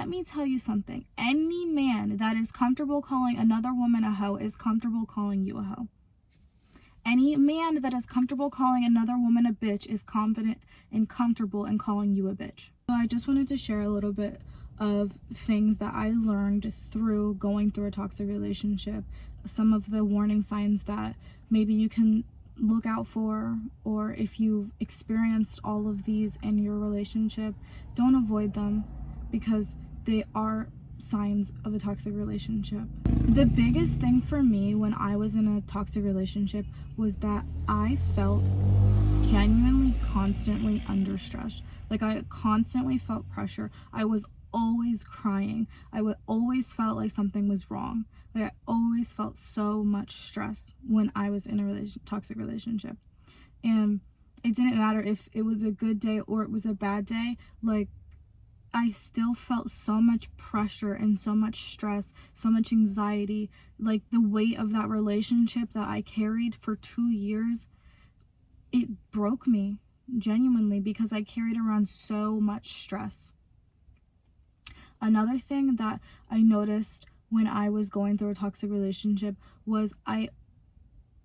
let me tell you something. Any man that is comfortable calling another woman a hoe is comfortable calling you a hoe. Any man that is comfortable calling another woman a bitch is confident and comfortable in calling you a bitch. So I just wanted to share a little bit of things that I learned through going through a toxic relationship, some of the warning signs that maybe you can look out for, or if you've experienced all of these in your relationship, don't avoid them because they are signs of a toxic relationship. The biggest thing for me when I was in a toxic relationship was that I felt genuinely constantly under stress. Like, I constantly felt pressure. I was always crying. I would always felt like something was wrong. Like, I always felt so much stress when I was in a toxic relationship. And it didn't matter if it was a good day or it was a bad day. Like, I still felt so much pressure and so much stress, so much anxiety. Like, the weight of that relationship that I carried for 2 years, it broke me genuinely because I carried around so much stress. Another thing that I noticed when I was going through a toxic relationship was I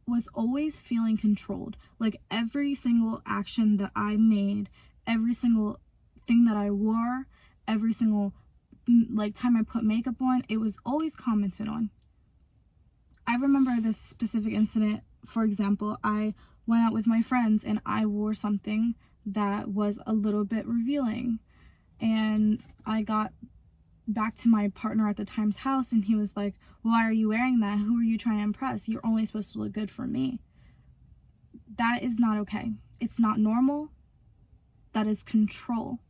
was always feeling controlled. Like, every single action that I made, every single thing that I wore, every single time I put makeup on, it was always commented on. I remember this specific incident. For example, I went out with my friends and I wore something that was a little bit revealing, and I got back to my partner at the time's house and he was like, "Why are you wearing that? Who are you trying to impress? You're only supposed to look good for me." That is not okay. It's not normal. That is control.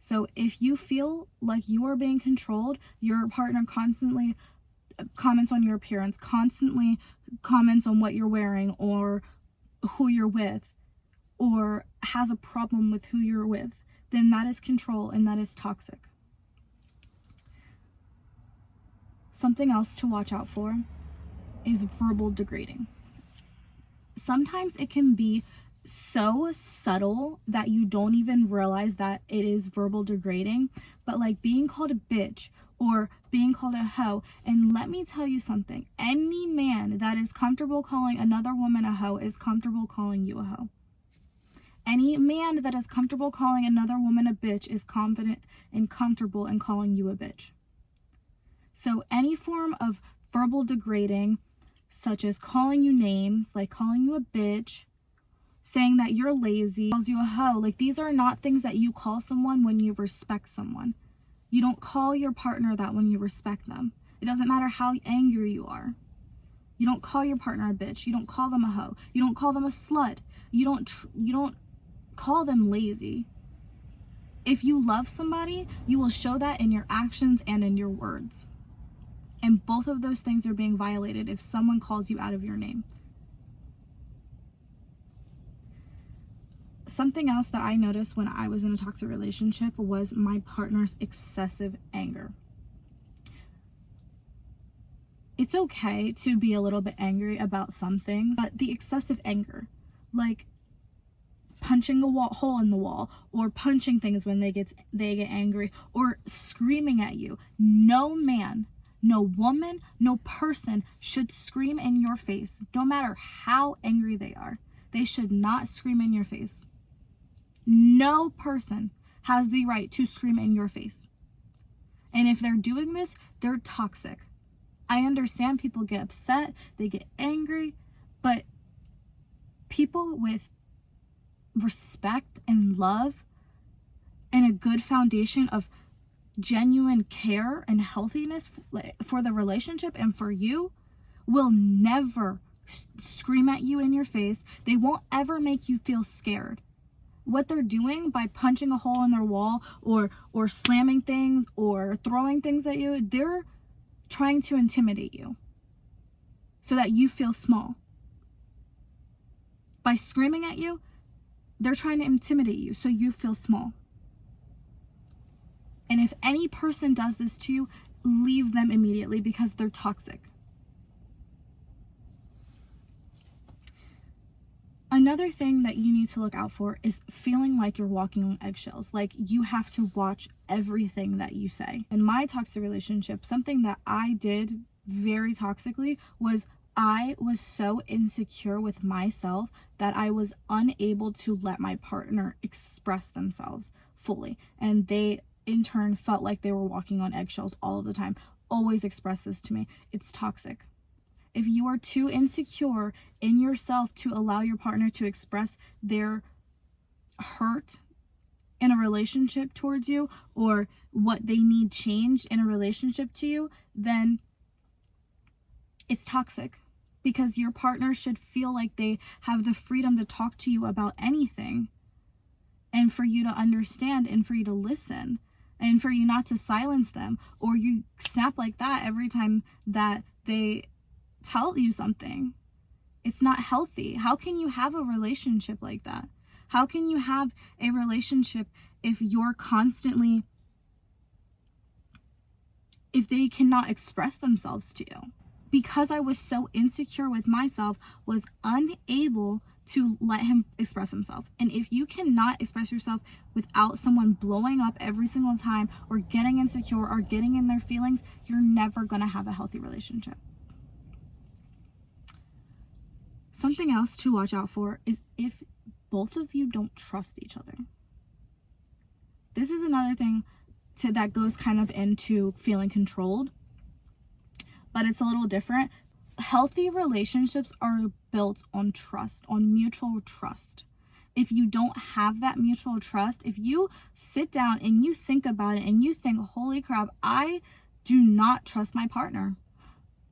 So if you feel like you are being controlled, your partner constantly comments on your appearance, constantly comments on what you're wearing or who you're with, or has a problem with who you're with, then that is control and that is toxic. Something else to watch out for is verbal degrading. Sometimes it can be so subtle that you don't even realize that it is verbal degrading, but like being called a bitch or being called a hoe. And let me tell you something, any man that is comfortable calling another woman a hoe is comfortable calling you a hoe. Any man that is comfortable calling another woman a bitch is confident and comfortable in calling you a bitch. So any form of verbal degrading, such as calling you names, like calling you a bitch, saying that you're lazy, calls you a hoe, like, these are not things that you call someone when you respect someone. You don't call your partner that when you respect them. It doesn't matter how angry you are. You don't call your partner a bitch. You don't call them a hoe. You don't call them a slut. You don't call them lazy. If you love somebody, you will show that in your actions and in your words. And both of those things are being violated if someone calls you out of your name. Something else that I noticed when I was in a toxic relationship was my partner's excessive anger. It's okay to be a little bit angry about some things, but the excessive anger, like punching a hole in the wall, or punching things when they get angry, or screaming at you. No man, no woman, no person should scream in your face, no matter how angry they are. They should not scream in your face. No person has the right to scream in your face. And if they're doing this, they're toxic. I understand people get upset, they get angry, but people with respect and love and a good foundation of genuine care and healthiness for the relationship and for you will never scream at you in your face. They won't ever make you feel scared. What they're doing by punching a hole in their wall or slamming things or throwing things at you, they're trying to intimidate you so that you feel small. By screaming at you, they're trying to intimidate you so you feel small. And if any person does this to you, leave them immediately because they're toxic. Another Another thing that you need to look out for is feeling like you're walking on eggshells. Like you have to watch everything that you say. In my toxic relationship, something that I did very toxically was I was so insecure with myself that I was unable to let my partner express themselves fully. And they, in turn, felt like they were walking on eggshells all of the time. Always express this to me. It's toxic. If you are too insecure in yourself to allow your partner to express their hurt in a relationship towards you, or what they need changed in a relationship to you, then it's toxic, because your partner should feel like they have the freedom to talk to you about anything, and for you to understand and for you to listen, and for you not to silence them or you snap like that every time that they tell you something. It's not healthy. How can you have a relationship like that? How can you have a relationship if you're constantly, if they cannot express themselves to you? Because I was so insecure with myself, was unable to let him express himself. And if you cannot express yourself without someone blowing up every single time or getting insecure or getting in their feelings, you're never going to have a healthy relationship. Something else to watch out for is if both of you don't trust each other. This is another thing that goes kind of into feeling controlled, but it's a little different. Healthy relationships are built on trust, on mutual trust. If you don't have that mutual trust, if you sit down and you think about it and you think, holy crap, I do not trust my partner.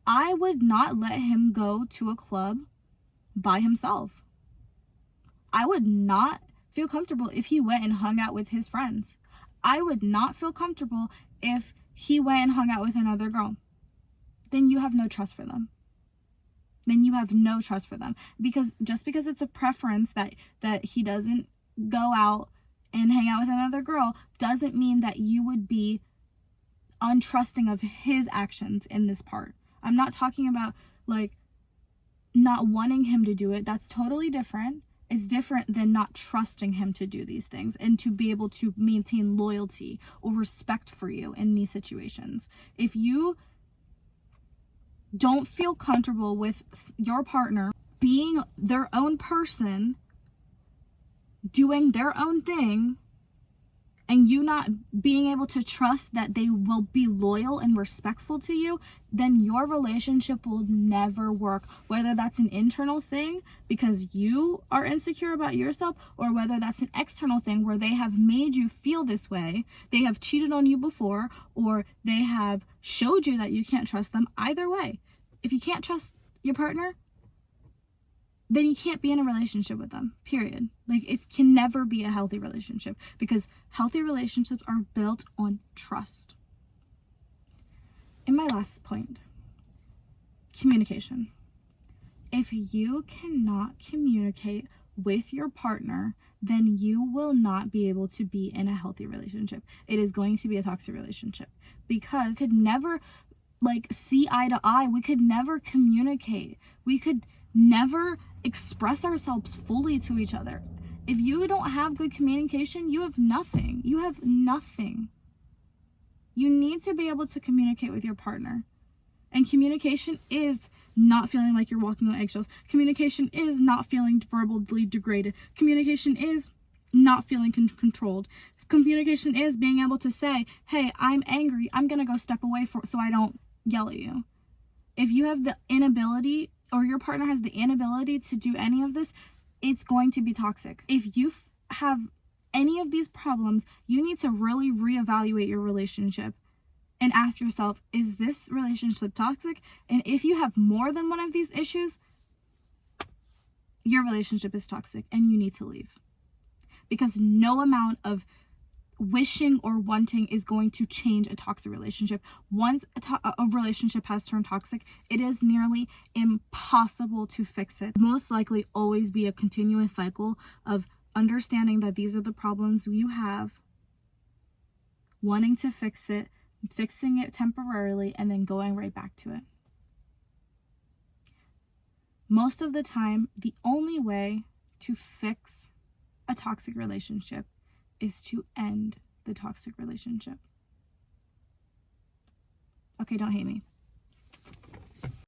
I would not let him go to a club by himself. I would not feel comfortable if he went and hung out with his friends. I would not feel comfortable if he went and hung out with another girl. Then you have no trust for them. Then you have no trust for them. Because just because it's a preference that he doesn't go out and hang out with another girl doesn't mean that you would be untrusting of his actions in this part. I'm not talking about like not wanting him to do it. That's totally different. It's different than not trusting him to do these things and to be able to maintain loyalty or respect for you in these situations. If you don't feel comfortable with your partner being their own person, doing their own thing, and you not being able to trust that they will be loyal and respectful to you, then your relationship will never work. Whether that's an internal thing because you are insecure about yourself, or whether that's an external thing where they have made you feel this way, they have cheated on you before, or they have showed you that you can't trust them. Either way, if you can't trust your partner, then you can't be in a relationship with them, period. Like, it can never be a healthy relationship, because healthy relationships are built on trust. And my last point, communication. If you cannot communicate with your partner, then you will not be able to be in a healthy relationship. It is going to be a toxic relationship, because we could never see eye to eye. We could never communicate. We could never express ourselves fully to each other. If you don't have good communication, you have nothing. You have nothing. You need to be able to communicate with your partner. And communication is not feeling like you're walking on eggshells. Communication is not feeling verbally degraded. Communication is not feeling controlled. Communication is being able to say, hey, I'm angry. I'm going to go step away so I don't yell at you. If you have the inability, or your partner has the inability to do any of this, it's going to be toxic. If you have any of these problems, you need to really reevaluate your relationship and ask yourself, is this relationship toxic? And if you have more than one of these issues, your relationship is toxic and you need to leave. Because no amount of wishing or wanting is going to change a toxic relationship. Once a relationship has turned toxic, it is nearly impossible to fix it. Most likely always be a continuous cycle of understanding that these are the problems you have, wanting to fix it, fixing it temporarily, and then going right back to it. Most of the time, the only way to fix a toxic relationship is to end the toxic relationship. Okay, don't hate me.